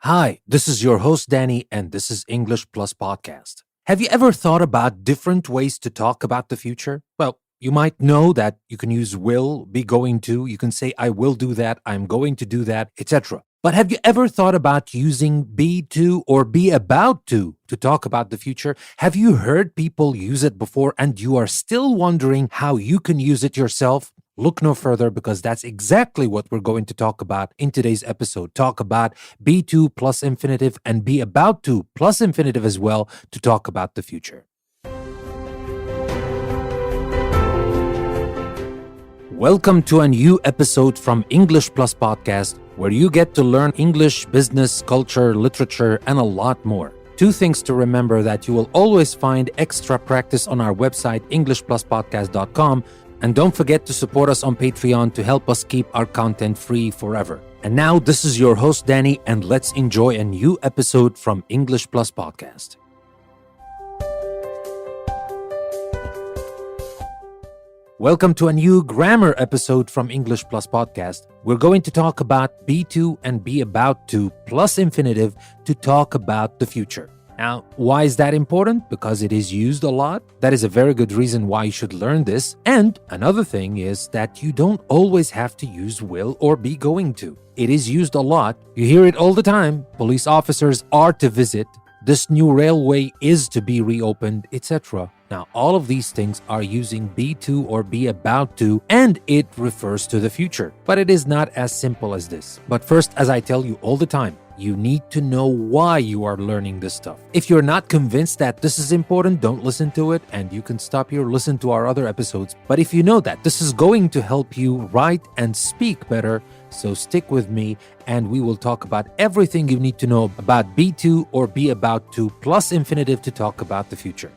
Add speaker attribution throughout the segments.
Speaker 1: Hi, this is your host Danny, and this is English Plus Podcast. Have you ever thought about different ways to talk about the future? Well, you might know that you can use will, be going to, you can say, I will do that, I'm going to do that, etc. But have you ever thought about using be to or be about to talk about the future? Have you heard people use it before and you are still wondering how you can use it yourself? Look no further because that's exactly what we're going to talk about in today's episode. Talk about be to plus infinitive and be about to plus infinitive as well to talk about the future. Welcome to a new episode from English Plus Podcast, where you get to learn English, business, culture, literature, and a lot more. Two things to remember: that you will always find extra practice on our website, EnglishPlusPodcast.com, and don't forget to support us on Patreon to help us keep our content free forever. And now, this is your host, Danny, and let's enjoy a new episode from English Plus Podcast. Welcome to a new grammar episode from English Plus Podcast. We're going to talk about be to and be about to plus infinitive to talk about the future. Now, why is that important? Because it is used a lot. That is a very good reason why you should learn this. And another thing is that you don't always have to use will or be going to. It is used a lot. You hear it all the time. Police officers are to visit. This new railway is to be reopened, etc. Now, all of these things are using be to or be about to, and it refers to the future. But it is not as simple as this. But first, as I tell you all the time, you need to know why you are learning this stuff. If you're not convinced that this is important, don't listen to it, and you can stop here, listen to our other episodes. But if you know that this is going to help you write and speak better, so stick with me, and we will talk about everything you need to know about be to or be about to plus infinitive to talk about the future.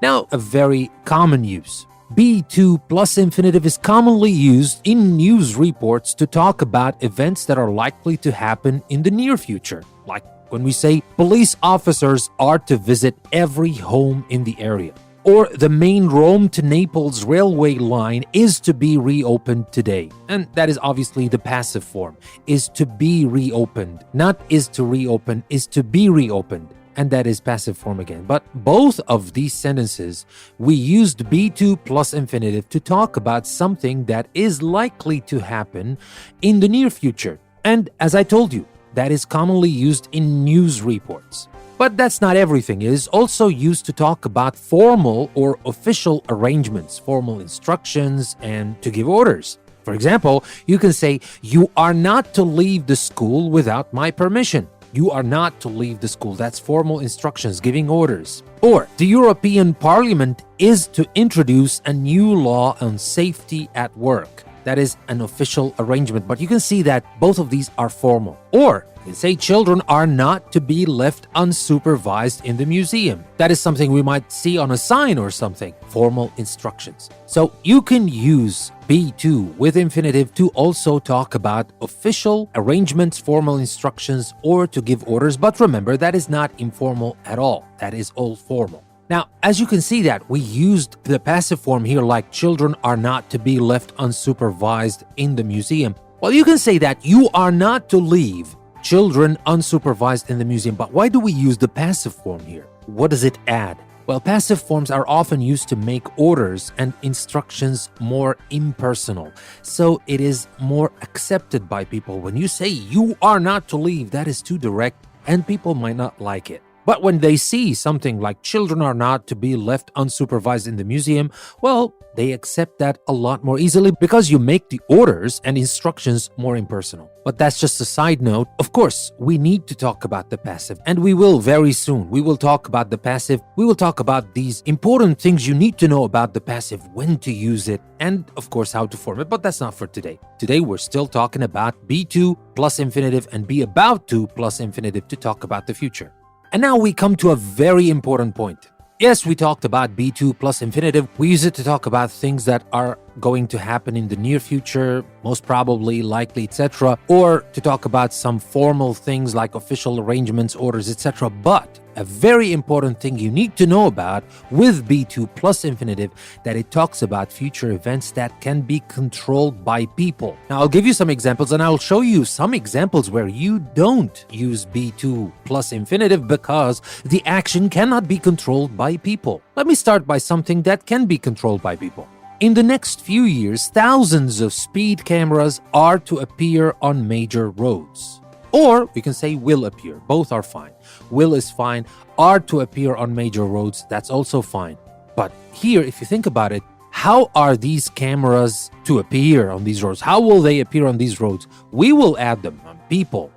Speaker 1: Now, a very common use. Be to plus infinitive is commonly used in news reports to talk about events that are likely to happen in the near future. Like when we say police officers are to visit every home in the area. Or the main Rome to Naples railway line is to be reopened today. And that is obviously the passive form. Is to be reopened. Not is to reopen, is to be reopened. And that is passive form again. But both of these sentences, we used be to plus infinitive to talk about something that is likely to happen in the near future. And as I told you, that is commonly used in news reports. But that's not everything. It is also used to talk about formal or official arrangements, formal instructions, and to give orders. For example, you can say, you are not to leave the school without my permission. You are not to leave the school. That's formal instructions, giving orders. Or, the European Parliament is to introduce a new law on safety at work. That is an official arrangement, but you can see that both of these are formal. Or, you can say children are not to be left unsupervised in the museum. That is something we might see on a sign or something. Formal instructions. So you can use be to with infinitive to also talk about official arrangements, formal instructions, or to give orders. But remember, that is not informal at all. That is all formal. Now, as you can see that we used the passive form here, like children are not to be left unsupervised in the museum. Well, you can say that you are not to leave children unsupervised in the museum. But why do we use the passive form here? What does it add? Well, passive forms are often used to make orders and instructions more impersonal. So it is more accepted by people. When you say you are not to leave, that is too direct and people might not like it. But when they see something like children are not to be left unsupervised in the museum, well, they accept that a lot more easily because you make the orders and instructions more impersonal. But that's just a side note. Of course, we need to talk about the passive, and we will very soon. We will talk about the passive. We will talk about these important things you need to know about the passive, when to use it, and of course, how to form it. But that's not for today. Today, we're still talking about be to plus infinitive and be about to plus infinitive to talk about the future. And now we come to a very important point. Yes, we talked about be to plus infinitive. We use it to talk about things that are going to happen in the near future, most probably, likely, etc., or to talk about some formal things like official arrangements, orders, etc. But a very important thing you need to know about with B2 plus infinitive that it talks about future events that can be controlled by people. Now, I'll give you some examples and I'll show you some examples where you don't use B2 plus infinitive because the action cannot be controlled by people. Let me start by something that can be controlled by people. In the next few years, thousands of speed cameras are to appear on major roads. Or we can say will appear. Both are fine. Will is fine. Are to appear on major roads. That's also fine. But here, if you think about it, how are these cameras to appear on these roads? How will they appear on these roads? We will add them. People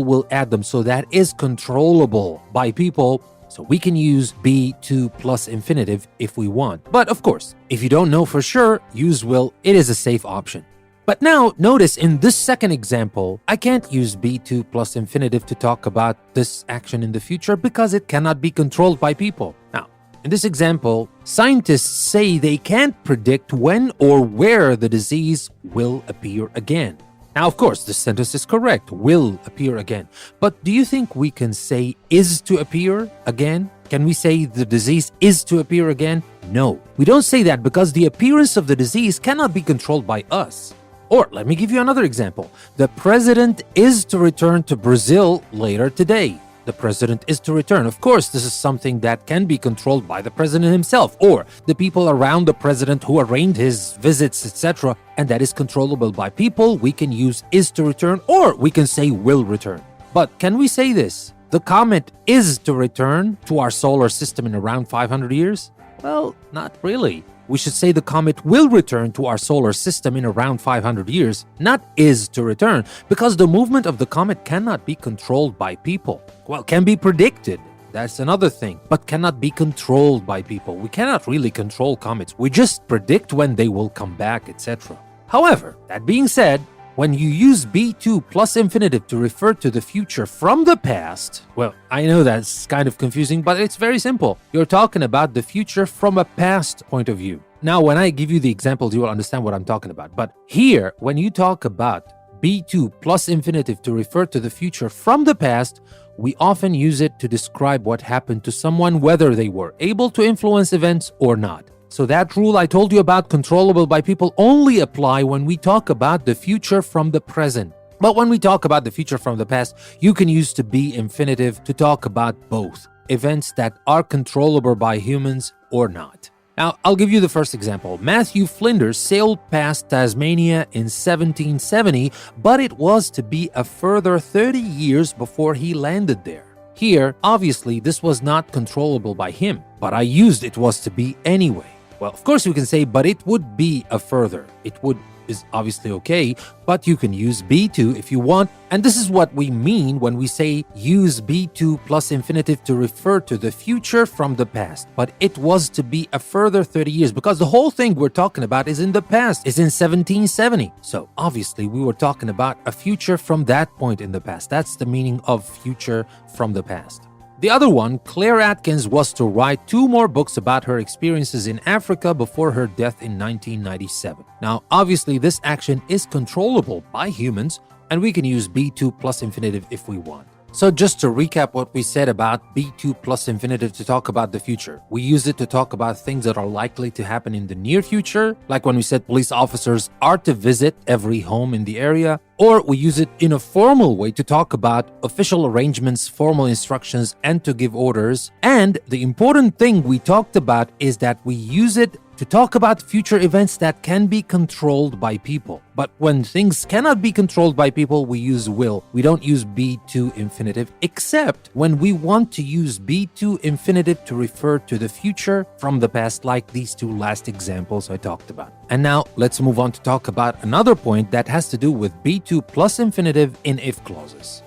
Speaker 1: will add them. So that is controllable by people. So we can use B2 plus infinitive if we want. But of course, if you don't know for sure, use will. It is a safe option. But now, notice in this second example, I can't use B2 plus infinitive to talk about this action in the future because it cannot be controlled by people. Now, in this example, scientists say they can't predict when or where the disease will appear again. Now, of course, this sentence is correct, will appear again. But do you think we can say is to appear again? Can we say the disease is to appear again? No, we don't say that because the appearance of the disease cannot be controlled by us. Or let me give you another example. The president is to return to Brazil later today. The president is to return. Of course, this is something that can be controlled by the president himself or the people around the president who arranged his visits, etc. And that is controllable by people. We can use is to return or we can say will return. But can we say this? The comet is to return to our solar system in around 500 years? Well, not really. We should say the comet will return to our solar system in around 500 years, not is to return, because the movement of the comet cannot be controlled by people. Well, can be predicted. That's another thing, but cannot be controlled by people. We cannot really control comets. We just predict when they will come back, etc. However, that being said, when you use B2 plus infinitive to refer to the future from the past, well, I know that's kind of confusing, but it's very simple. You're talking about the future from a past point of view. Now, when I give you the examples, you will understand what I'm talking about. But here, when you talk about B2 plus infinitive to refer to the future from the past, we often use it to describe what happened to someone, whether they were able to influence events or not. So that rule I told you about, controllable by people, only apply when we talk about the future from the present. But when we talk about the future from the past, you can use to be infinitive to talk about both events that are controllable by humans or not. Now, I'll give you the first example. Matthew Flinders sailed past Tasmania in 1770, but it was to be a further 30 years before he landed there. Here, obviously, this was not controllable by him, but I used it was to be anyway. Well, of course, you can say, but it would be a further. It would is obviously okay, but you can use B2 if you want. And this is what we mean when we say use B2 plus infinitive to refer to the future from the past. But it was to be a further 30 years because the whole thing we're talking about is in the past, is in 1770. So obviously we were talking about a future from that point in the past. That's the meaning of future from the past. The other one, Claire Atkins, was to write 2 more books about her experiences in Africa before her death in 1997. Now, obviously, this action is controllable by humans, and we can use B2 plus infinitive if we want. So just to recap what we said about B2 plus infinitive to talk about the future. We use it to talk about things that are likely to happen in the near future, like when we said police officers are to visit every home in the area, or we use it in a formal way to talk about official arrangements, formal instructions, and to give orders. And the important thing we talked about is that we use it to talk about future events that can be controlled by people. But when things cannot be controlled by people, we use will. We don't use B2 infinitive, except when we want to use B2 infinitive to refer to the future from the past, like these 2 last examples I talked about. And now let's move on to talk about another point that has to do with B2 plus infinitive in if clauses.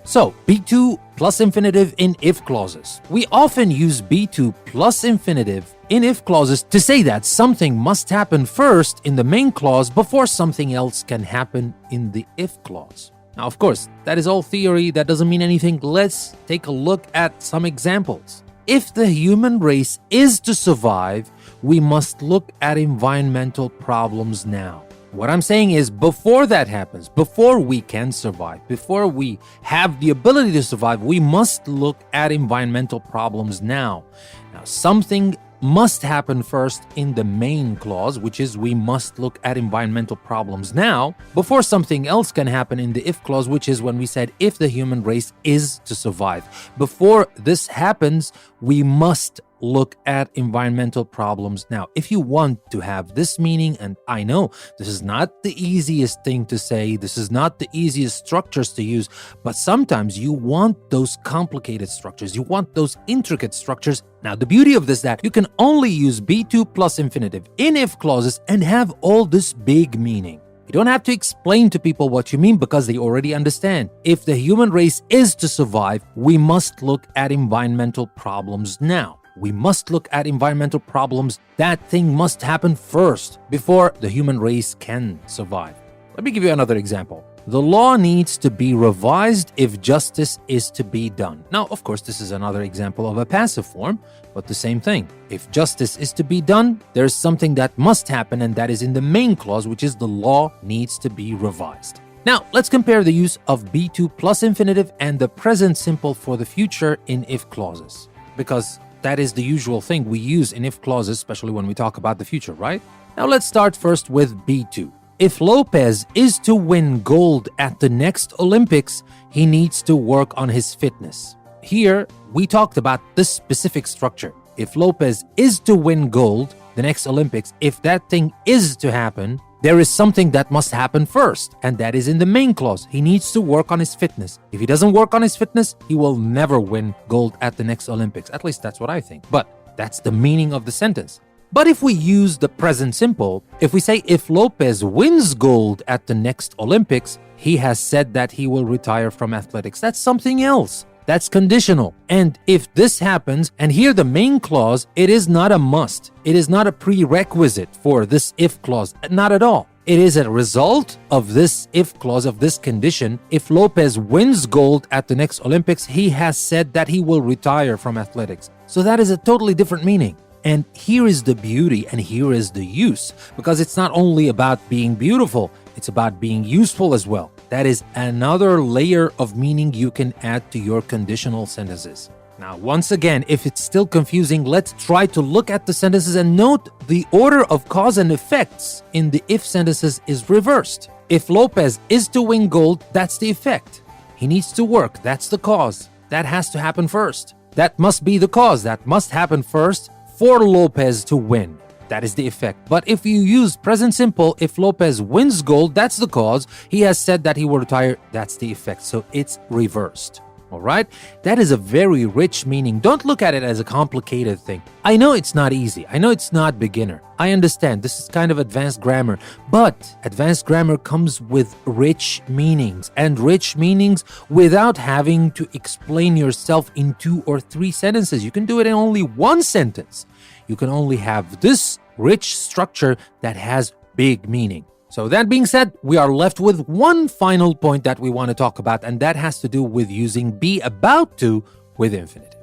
Speaker 1: So, B2 plus infinitive in if clauses. We often use B2 plus infinitive in if clauses to say that something must happen first in the main clause before something else can happen in the if clause. Now, of course, that is all theory. That doesn't mean anything. Let's take a look at some examples. if the human race is to survive, we must look at environmental problems now. What I'm saying is, before that happens, before we can survive, before we have the ability to survive, we must look at environmental problems now. Now, something must happen first in the main clause, which is we must look at environmental problems now, before something else can happen in the if clause, which is when we said if the human race is to survive. Before this happens, we must look at environmental problems now. If you want to have this meaning, and I know this is not the easiest thing to say, this is not the easiest structures to use, but sometimes you want those complicated structures, you want those intricate structures. Now, the beauty of this is that you can only use be2 plus infinitive in if clauses and have all this big meaning. You don't have to explain to people what you mean because they already understand. If the human race is to survive, we must look at environmental problems now. We must look at environmental problems. That thing must happen first before the human race can survive. Let me give you another example. The law needs to be revised if justice is to be done. Now, of course, this is another example of a passive form, but the same thing. If justice is to be done, there's something that must happen, and that is in the main clause, which is the law needs to be revised. Now, let's compare the use of be2 plus infinitive and the present simple for the future in if clauses, because that is the usual thing we use in if clauses, especially when we talk about the future, right? Now let's start first with be2. If Lopez is to win gold at the next Olympics, he needs to work on his fitness. Here, we talked about this specific structure. If Lopez is to win gold the next Olympics, if that thing is to happen, there is something that must happen first, and that is in the main clause. He needs to work on his fitness. If he doesn't work on his fitness, he will never win gold at the next Olympics. At least that's what I think. But that's the meaning of the sentence. But if we use the present simple, if we say if Lopez wins gold at the next Olympics, he has said that he will retire from athletics. That's something else. That's conditional. And if this happens, and here the main clause, it is not a must. It is not a prerequisite for this if clause. Not at all. It is a result of this if clause, of this condition. If Lopez wins gold at the next Olympics, he has said that he will retire from athletics. So that is a totally different meaning. And here is the beauty and here is the use, because it's not only about being beautiful, it's about being useful as well. That is another layer of meaning you can add to your conditional sentences. Now, once again, if it's still confusing, let's try to look at the sentences and note the order of cause and effects in the if sentences is reversed. If Lopez is to win gold, that's the effect. He needs to work, that's the cause. That has to happen first. That must be the cause. That must happen first for Lopez to win. That is the effect. But if you use present simple, if Lopez wins gold, that's the cause. He has said that he will retire. That's the effect. So it's reversed. All right? That is a very rich meaning. Don't look at it as a complicated thing. I know it's not easy. I know it's not beginner. I understand. This is kind of advanced grammar. But advanced grammar comes with rich meanings. And rich meanings without having to explain yourself in 2 or 3 sentences. You can do it in only 1 sentence. You can only have this rich structure that has big meaning. So that being said, we are left with one final point that we want to talk about, and that has to do with using be about to with infinitive.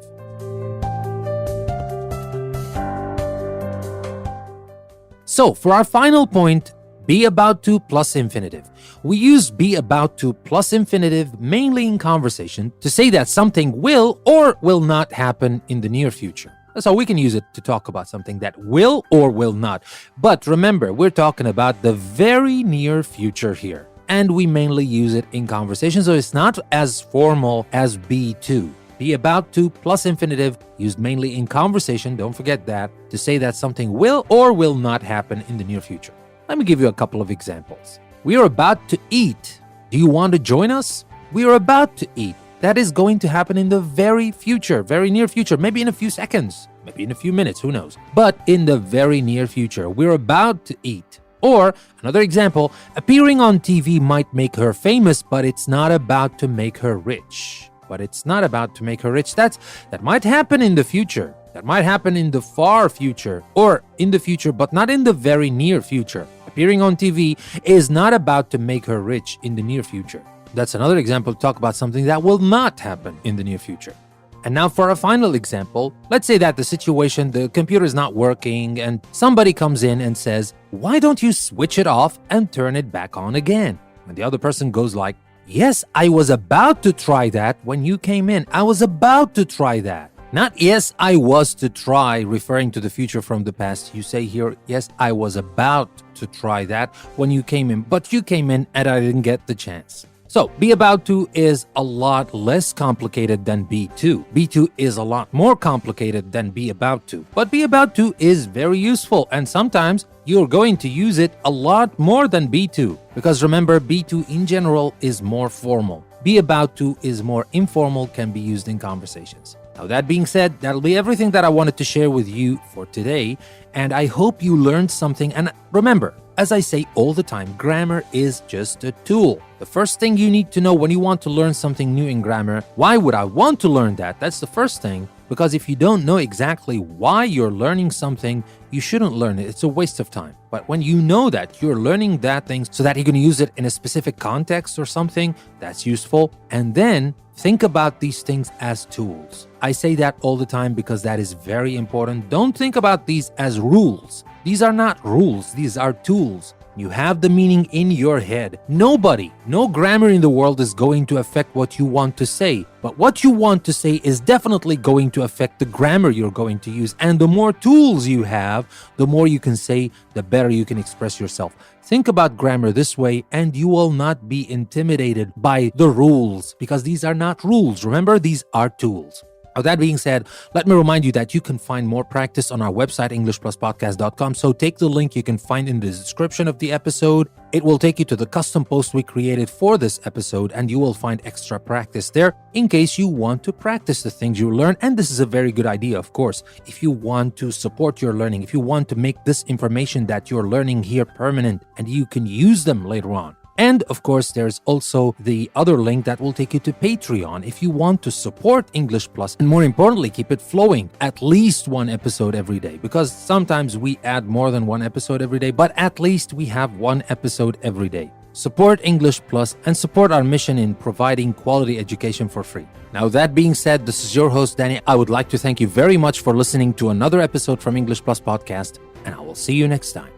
Speaker 1: So for our final point, be about to plus infinitive. We use be about to plus infinitive mainly in conversation to say that something will or will not happen in the near future. So we can use it to talk about something that will or will not. But remember, we're talking about the very near future here. And we mainly use it in conversation, so it's not as formal as be2. Be about to plus infinitive used mainly in conversation, don't forget that, to say that something will or will not happen in the near future. Let me give you a couple of examples. We are about to eat. Do you want to join us? We are about to eat. That is going to happen in the very future, very near future, maybe in a few seconds, maybe in a few minutes, who knows? But in the very near future, we're about to eat. Or, another example, appearing on TV might make her famous, but it's not about to make her rich. But it's not about to make her rich. That might happen in the future. That might happen in the far future, or in the future, but not in the very near future. Appearing on TV is not about to make her rich in the near future. That's another example to talk about something that will not happen in the near future. And now for a final example, let's say that the computer is not working and somebody comes in and says, "Why don't you switch it off and turn it back on again?" And the other person goes like, "Yes, I was about to try that when you came in. I was about to try that." Not "yes, I was to try," referring to the future from the past. You say here, "Yes, I was about to try that when you came in, but you came in and I didn't get the chance." So, be about to is a lot less complicated than be to. Be to is a lot more complicated than be about to. But be about to is very useful, and sometimes you're going to use it a lot more than be to. Because remember, be to in general is more formal. Be about to is more informal, can be used in conversations. Now, that being said, that'll be everything that I wanted to share with you for today, and I hope you learned something. And remember, as I say all the time, grammar is just a tool. The first thing you need to know when you want to learn something new in grammar, why would I want to learn that? That's the first thing, because if you don't know exactly why you're learning something, you shouldn't learn it. It's a waste of time. But when you know that you're learning that thing so that you're going to use it in a specific context or something, that's useful. And then think about these things as tools. I say that all the time because that is very important. Don't think about these as rules. These are not rules, these are tools. You have the meaning in your head. No grammar in the world is going to affect what you want to say. But what you want to say is definitely going to affect the grammar you're going to use. And the more tools you have, the more you can say, the better you can express yourself. Think about grammar this way, and you will not be intimidated by the rules, because these are not rules. Remember, these are tools. Now, that being said, let me remind you that you can find more practice on our website, EnglishPlusPodcast.com. So take the link you can find in the description of the episode. It will take you to the custom post we created for this episode, and you will find extra practice there in case you want to practice the things you learn. And this is a very good idea, of course. If you want to support your learning, if you want to make this information that you're learning here permanent, and you can use them later on. And of course, there's also the other link that will take you to Patreon if you want to support English Plus, and more importantly, keep it flowing. At least one episode every day, because sometimes we add more than one episode every day, but at least we have one episode every day. Support English Plus and support our mission in providing quality education for free. Now, that being said, this is your host, Danny. I would like to thank you very much for listening to another episode from English Plus Podcast, and I will see you next time.